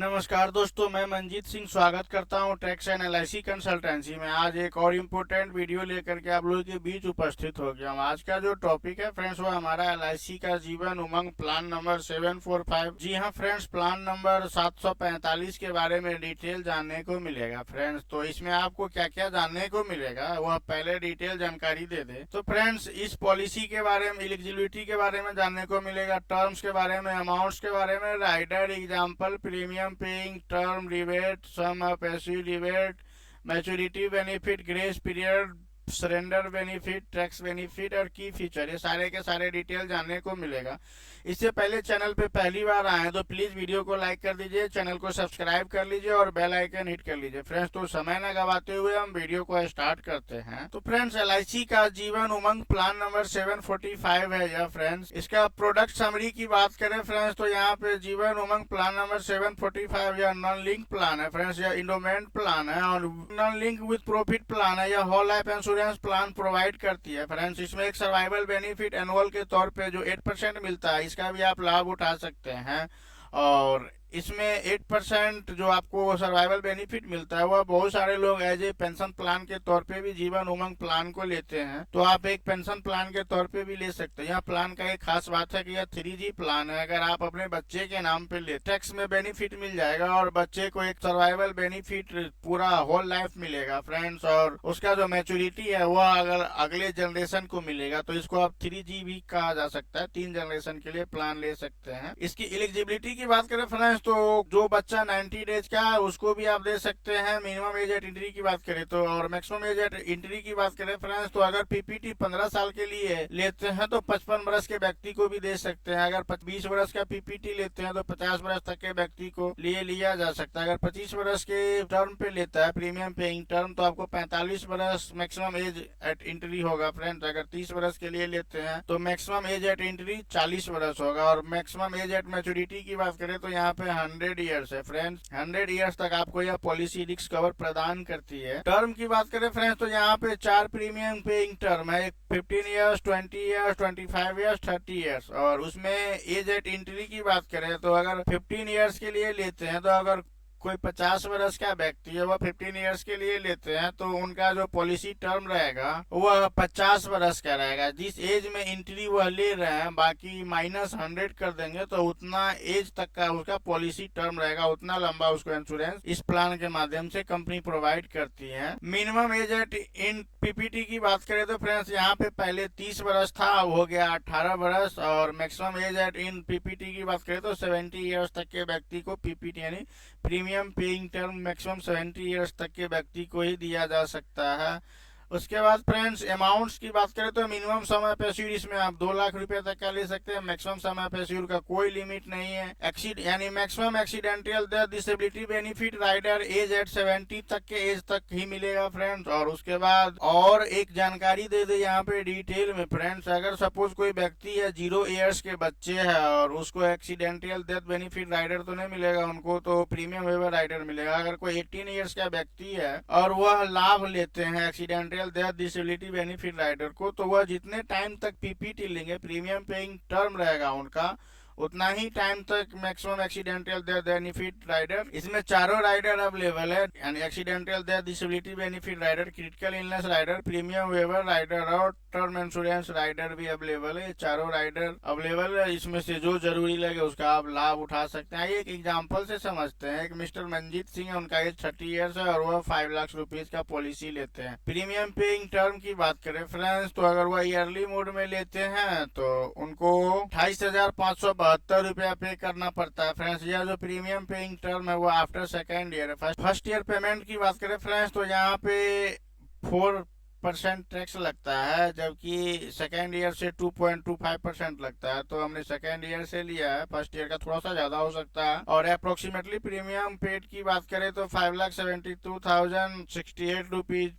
नमस्कार दोस्तों, मैं मंजीत सिंह स्वागत करता हूं टैक्स एंड एलआईसी कंसल्टेंसी में। आज एक और इम्पोर्टेंट वीडियो लेकर के आप लोगों के बीच उपस्थित हो गया हूं। आज का जो टॉपिक है फ्रेंड्स, वो हमारा एलआईसी का जीवन उमंग प्लान नंबर 745। जी हां फ्रेंड्स, प्लान नंबर 745 के बारे में डिटेल जानने को मिलेगा फ्रेंड्स। तो इसमें आपको क्या क्या जानने को मिलेगा वह पहले डिटेल जानकारी दे दे। तो फ्रेंड्स, इस पॉलिसी के बारे में, एलिजिबिलिटी के बारे में जानने को मिलेगा, टर्म्स के बारे में, अमाउंट्स के बारे में, rider example, premium paying, term rebate, sum of SU rebate, maturity benefit, grace period, surrender benefit, tax benefit और की फीचर, ये सारे के सारे डिटेल जानने को मिलेगा। इससे पहले चैनल पे पहली बार आए तो प्लीज वीडियो को लाइक कर दीजिए, चैनल को सब्सक्राइब कर लीजिए और बेल आइकन हिट कर लीजिए फ्रेंड्स। तो समय न गवाते हुए हम वीडियो को स्टार्ट करते हैं। तो फ्रेंड्स, एलआईसी का जीवन उमंग प्लान नंबर 745 है यह फ्रेंड्स। इसका प्रोडक्ट समरी की बात करें फ्रेंड्स, तो यहाँ पे जीवन उमंग प्लान नंबर 745 यह नॉन लिंक प्लान है फ्रेंड्स। यह इंडोमेंट प्लान है और non link with profit plan है। यह whole life insurance plan provide करती है फ्रेंड्स। इसमें एक सर्वाइवल बेनिफिट एनुअल के तौर पे जो 8% मिलता है, इसका भी आप लाभ उठा सकते हैं। और इसमें 8% जो आपको सर्वाइवल बेनिफिट मिलता है, वह बहुत सारे लोग एज ए पेंशन प्लान के तौर पे भी जीवन उमंग प्लान को लेते हैं। तो आप एक पेंशन प्लान के तौर पे भी ले सकते हैं। यह प्लान का एक खास बात है कि यह 3G प्लान है। अगर आप अपने बच्चे के नाम पे ले, टैक्स में बेनिफिट मिल जाएगा और बच्चे को एक सर्वाइवल बेनिफिट पूरा होल लाइफ मिलेगा फ्रेंड्स। और उसका जो मैच्योरिटी है वह अगर अगले जनरेशन को मिलेगा, तो इसको आप 3G भी कहा जा सकता है। 3 जनरेशन के लिए प्लान ले सकते हैं। इसकी एलिजिबिलिटी की बात करें फ्रेंड्स, तो जो बच्चा 90 डेज का है उसको भी आप दे सकते हैं। मिनिमम एज एट एंट्री की बात करें तो, और मैक्सिमम एज एट एंट्री की बात करें फ्रेंड्स, तो अगर पीपीटी 15 साल के लिए लेते हैं तो 55 वर्ष के व्यक्ति को भी दे सकते हैं। अगर 20 वर्ष का पीपीटी लेते हैं तो 50 वर्ष तक के व्यक्ति को लिए लिया जा सकता है। अगर 25 वर्ष के टर्म पे लेता है, प्रीमियम पेइंग टर्म, तो आपको 45 वर्ष मैक्सिमम एज एट एंट्री होगा फ्रेंड्स। अगर 30 वर्ष के लिए लेते हैं तो मैक्सिमम एज एट एंट्री 40 वर्ष होगा। और मैक्सिमम एज एट मैच्योरिटी की बात करें तो यहाँ पे 100 ईयर्स है फ्रेंड्स। 100 ईयर्स तक आपको यह पॉलिसी रिस्क कवर प्रदान करती है। टर्म की बात करें फ्रेंड्स, तो यहाँ पे 4 प्रीमियम पेइंग टर्म है। 15 ईयर्स, 20 ईयर्स, 25 ईयर्स, 30 ईयर्स। और उसमें एज एट एंट्री की बात करें तो अगर 15 ईयर्स के लिए लेते हैं, तो अगर कोई 50 वर्ष का व्यक्ति है वह 15 ईयर्स के लिए लेते हैं, तो उनका जो पॉलिसी टर्म रहेगा वह 50 वर्ष का रहेगा। जिस एज में एंट्री वह ले रहे हैं, बाकी माइनस 100 कर देंगे तो उतना एज तक का उसका पॉलिसी टर्म रहेगा, उतना लंबा उसको इंश्योरेंस इस प्लान के माध्यम से कंपनी प्रोवाइड करती है। मिनिमम एज एट इन पीपीटी की बात करें तो फ्रेंड्स, यहाँ पे पहले 30 वर्ष था, अब हो गया 18 वर्ष। और मैक्सिमम एज एट इन पीपीटी की बात करें तो 70 ईयर्स तक के व्यक्ति को पीपीटी यानी premium paying term maximum 70 years तक के व्यक्ति को ही दिया जा सकता है। उसके बाद फ्रेंड्स, अमाउंट्स की बात करें तो मिनिमम समय पे एश्योर इसमें आप 2 लाख रुपए तक का ले सकते हैं। मैक्सिमम समय पे एश्योर का कोई लिमिट नहीं है। एक्सीड यानी maximum accidental death disability benefit rider age at 70 तक के एज तक ही मिलेगा फ्रेंड्स। और उसके बाद और एक जानकारी दे दे यहाँ पे डिटेल में फ्रेंड्स, अगर सपोज कोई व्यक्ति है 0 ईयर्स के बच्चे है और उसको एक्सीडेंटल डेथ बेनिफिट राइडर तो नहीं मिलेगा, उनको तो प्रीमियम वेवर राइडर मिलेगा। अगर कोई 18 ईयर्स का व्यक्ति है और वह लाभ लेते हैं accidental death disability benefit rider को, तो वह जितने टाइम तक पीपीटी लेंगे, प्रीमियम पेइंग टर्म रहेगा उनका, उतना ही टाइम तक maximum accidental death benefit rider. इसमें चारों राइडर अवेलेबल है, यानी accidental death disability benefit rider, critical illness rider, premium waiver rider और टर्म इंश्योरेंस राइडर भी अवेलेबल है। चारों राइडर अवेलेबल है। इसमें से जो जरूरी लगे उसका आप लाभ उठा सकते हैं। एक एग्जाम्पल से समझते हैं। एक मिस्टर मंजीत सिंह है, उनका एज 30 ईयर्स है और वह 5 लाख रुपीज का पॉलिसी लेते हैं। प्रीमियम पेइंग टर्म की बात करें फ्रेंड्स, तो अगर वह ईयरली मोड में लेते हैं तो उनको 28,572 रुपया पे करना पड़ता है फ्रेंड्स। यह जो प्रीमियम पेइंग टर्म है वो आफ्टर सेकेंड ईयर है। फर्स्ट ईयर पेमेंट की बात करें फ्रेंड्स, तो यहाँ पे 4% टैक्स लगता है, जबकि सेकेंड ईयर से 2.25% लगता है। तो हमने सेकेंड ईयर से लिया है, फर्स्ट ईयर का थोड़ा सा ज्यादा हो सकता है। और अप्रोक्सीमेटली प्रीमियम पेड की बात करें तो 5,72,068 रुपीज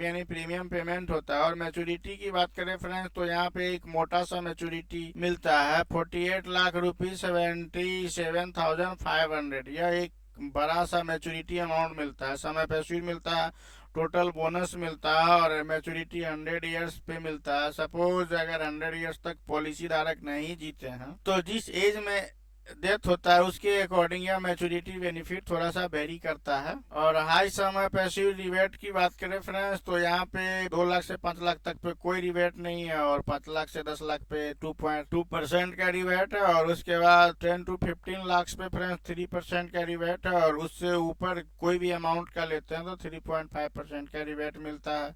यानी प्रीमियम पेमेंट होता है। और मैच्योरिटी की बात करें फ्रेंड्स, तो यहाँ पे एक मोटा सा मैच्योरिटी मिलता है 48 लाख रुपीज 77,500। यह एक बड़ा सा मैच्योरिटी अमाउंट मिलता है। समय पे एश्योर मिलता है, टोटल बोनस मिलता है और मैच्योरिटी 100 ईयर्स पे मिलता है। सपोज अगर 100 ईयर्स तक पॉलिसी धारक नहीं जीते हैं तो जिस एज में डेथ होता है उसके अकॉर्डिंग या मैच्योरिटी बेनिफिट थोड़ा सा वेरी करता है। और हाई सम पैसिव रिबेट की बात करें फ्रेंड्स, तो यहाँ पे 2 लाख से 5 लाख तक पे कोई रिबेट नहीं है, और 5 लाख से 10 लाख पे 2.2% का रिबेट है, और उसके बाद 10 to 15 लाख पे फ्रेंड्स 3% का रिबेट है, और उससे ऊपर कोई भी अमाउंट का लेते हैं तो 3.5% का रिबेट मिलता है।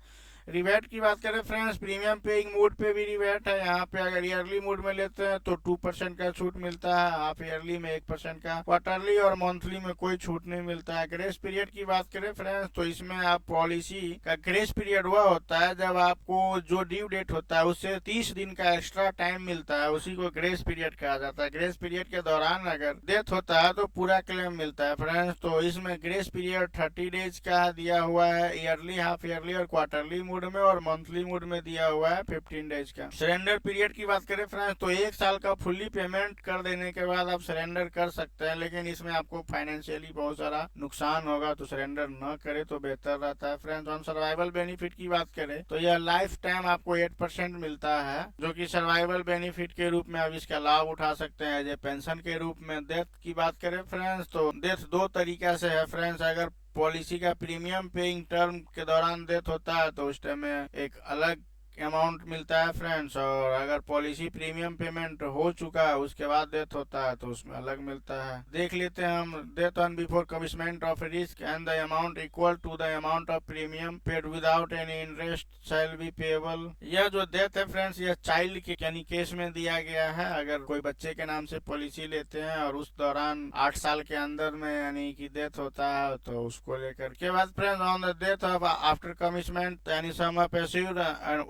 रिबेट की बात करें फ्रेंड्स, प्रीमियम पेइंग मोड पे भी रिबेट है। यहाँ पे अगर ईयरली मोड में लेते हैं तो 2% का छूट मिलता है, हाफ ईयरली में 1% का, क्वार्टरली और मंथली में कोई छूट नहीं मिलता है। ग्रेस पीरियड की बात करें फ्रेंड्स, तो इसमें आप पॉलिसी का ग्रेस पीरियड हुआ होता है जब आपको जो ड्यू डेट होता है उससे 30 दिन का एक्स्ट्रा टाइम मिलता है, उसी को ग्रेस पीरियड कहा जाता है। ग्रेस पीरियड के दौरान अगर डेथ होता है तो पूरा क्लेम मिलता है फ्रेंड्स। तो इसमें ग्रेस पीरियड 30 डेज का दिया हुआ है, ईयरली, हाफ ईयरली और क्वार्टरली मोड में, और मंथली मोड में दिया हुआ है 15 डेज का। सरेंडर पीरियड की बात करें फ्रेंड्स, तो 1 साल का फुल्ली पेमेंट कर देने के बाद आप सरेंडर कर सकते हैं, लेकिन इसमें आपको फाइनेंशियली बहुत सारा नुकसान होगा, तो सरेंडर न करे तो बेहतर रहता है फ्रेंड्स। ऑन सर्वाइवल बेनिफिट की बात करें तो यह लाइफ टाइम आपको 8% मिलता है, जो कि सर्वाइवल बेनिफिट के रूप में आप इसका लाभ उठा सकते हैं एज ए पेंशन के रूप में। डेथ की बात करें फ्रेंड्स, तो डेथ 2 तरीका से है फ्रेंड्स। अगर पॉलिसी का प्रीमियम पेइंग टर्म के दौरान डेथ होता है तो उस टाइम में एक अलग अमाउंट मिलता है फ्रेंड्स, और अगर पॉलिसी प्रीमियम पेमेंट हो चुका है उसके बाद डेथ होता है तो उसमें अलग मिलता है। देख लेते हैं हम। Death on before commitment of risk and the amount equal to the amount of premium paid without any interest shall be payable. यह जो डेथ है फ्रेंड्स, यह चाइल्ड के यानी केस में दिया गया है। अगर कोई बच्चे के नाम से पॉलिसी लेते हैं और उस दौरान 8 साल के अंदर में यानी कि डेथ होता है तो उसको लेकर के बाद friends on the death of after commitment यानी सम पैसिव,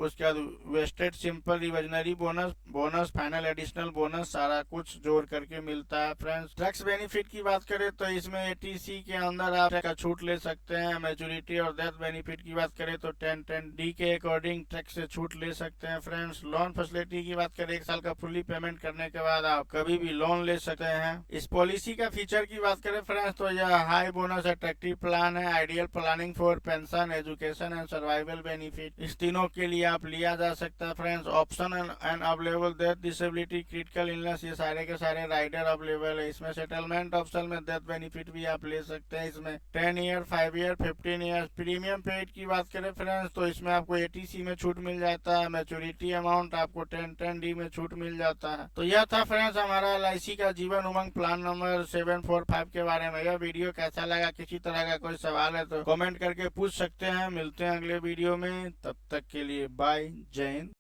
उसके बाद wasted simple revisionary bonus final additional bonus सारा कुछ जोड़ करके मिलता है फ्रेंड्स। टैक्स बेनिफिट की बात करें तो इसमें एटीसी के अंदर आप का छूट ले सकते हैं। मैच्योरिटी और डेथ बेनिफिट की बात करें तो 10(10)(d) के अकॉर्डिंग टैक्स से छूट ले सकते हैं फ्रेंड्स। लोन फैसिलिटी की बात करें, 1 साल का फुल्ली पेमेंट करने के बाद आप कभी भी लोन ले सकते हैं। इस पॉलिसी का फीचर की बात करें फ्रेंड्स, तो यह हाई बोनस अट्रैक्टिव प्लान है, ideal planning for pension, education and survival benefit. इस तीनों के लिए आप लिया जा सकता है friends. Option and available death, disability, critical illness, ये सारे के सारे राइडर अवेलेबल है इसमें। सेटलमेंट ऑप्शन में डेथ बेनिफिट भी आप ले सकते हैं इसमें। 10 year, 5 year, 15 year. Premium paid की बात करें फ्रेंड्स, तो इसमें आपको एटीसी में छूट मिल जाता है। मैच्योरिटी अमाउंट आपको 10(10)(d) में छूट मिल जाता है। तो यह था फ्रेंड्स हमारा LIC का जीवन उमंग प्लान नंबर 745 के बारे में। यह वीडियो कैसा लगा, किसी तरह का कोई सवाल है तो कमेंट करके पूछ सकते हैं। मिलते हैं अगले वीडियो में, तब तक के लिए बाय, जय हिंद।